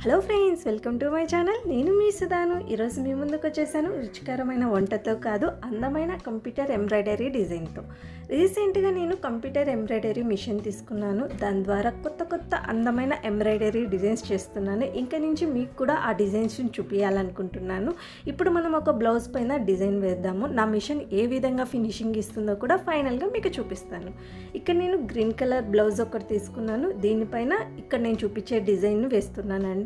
Hello friends, welcome to my channel. నేను మీ సుధాను. ఈరోజు మీ ముందుకు వచ్చేసాను రుచికరమైన వంటతో కాదు, అందమైన కంప్యూటర్ ఎంబ్రాయిడరీ డిజైన్తో. రీసెంట్గా నేను కంప్యూటర్ ఎంబ్రాయిడరీ మిషన్ తీసుకున్నాను. దాని ద్వారా కొత్త కొత్త అందమైన ఎంబ్రాయిడరీ డిజైన్స్ చేస్తున్నాను. ఇంకా నుంచి మీకు కూడా ఆ డిజైన్స్ని చూపించాలనుకుంటున్నాను. ఇప్పుడు మనం ఒక బ్లౌజ్ పైన డిజైన్ వేద్దాము. నా మిషన్ ఏ విధంగా ఫినిషింగ్ ఇస్తుందో కూడా ఫైనల్గా మీకు చూపిస్తాను. ఇక్కడ నేను గ్రీన్ కలర్ బ్లౌజ్ ఒకటి తీసుకున్నాను. దీనిపైన ఇక్కడ నేను చూపించే డిజైన్ వేస్తున్నానండి.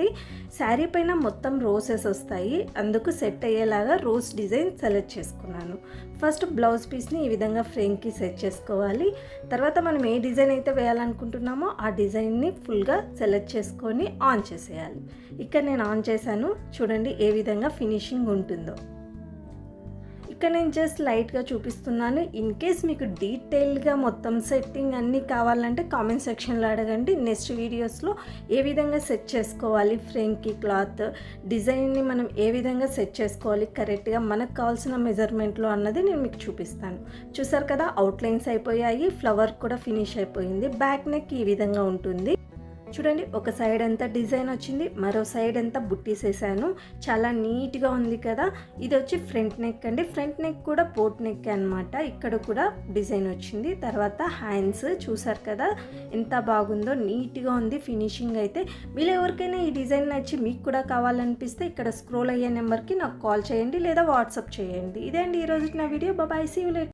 శారీ పైన మొత్తం రోసెస్ వస్తాయి, అందుకు సెట్ అయ్యేలాగా రోజ్ డిజైన్ సెలెక్ట్ చేసుకున్నాను. ఫస్ట్ బ్లౌజ్ పీస్ని ఈ విధంగా ఫ్రేమ్కి సెట్ చేసుకోవాలి. తర్వాత మనం ఏ డిజైన్ అయితే వేయాలనుకుంటున్నామో ఆ డిజైన్ని ఫుల్గా సెలెక్ట్ చేసుకొని ఆన్ చేసేయాలి. ఇక్కడ నేను ఆన్ చేశాను, చూడండి ఏ విధంగా ఫినిషింగ్ ఉంటుందో. ఇక్కడ నేను జస్ట్ లైట్గా చూపిస్తున్నాను. ఇన్ కేస్ మీకు డీటెయిల్గా మొత్తం సెట్టింగ్ అన్నీ కావాలంటే కామెంట్ సెక్షన్లో అడగండి. నెక్స్ట్ వీడియోస్లో ఏ విధంగా సెట్ చేసుకోవాలి, ఫ్రేమ్కి క్లాత్ డిజైన్ని మనం ఏ విధంగా సెట్ చేసుకోవాలి కరెక్ట్గా మనకు కావాల్సిన మెజర్మెంట్లో అన్నది నేను మీకు చూపిస్తాను. చూసారు కదా, అవుట్లైన్స్ అయిపోయాయి, ఫ్లవర్ కూడా ఫినిష్ అయిపోయింది. బ్యాక్ నెక్ ఈ విధంగా ఉంటుంది. చూడండి, ఒక సైడ్ అంతా డిజైన్ వచ్చింది, మరో సైడ్ అంతా బుట్టీస్ వేసాను. చాలా నీట్గా ఉంది కదా. ఇది వచ్చి ఫ్రంట్ నెక్ అండి. ఫ్రంట్ నెక్ కూడా పోట్ నెక్ అనమాట. ఇక్కడ కూడా డిజైన్ వచ్చింది. తర్వాత హ్యాండ్స్ చూసారు కదా ఎంత బాగుందో, నీట్గా ఉంది ఫినిషింగ్ అయితే. మీరు ఎవరికైనా ఈ డిజైన్ నచ్చి మీకు కూడా కావాలనిపిస్తే ఇక్కడ స్క్రోల్ అయ్యే నెంబర్కి నాకు కాల్ చేయండి లేదా వాట్సాప్ చేయండి. ఇదే అండి ఈరోజు నా వీడియో. Bye, see you later.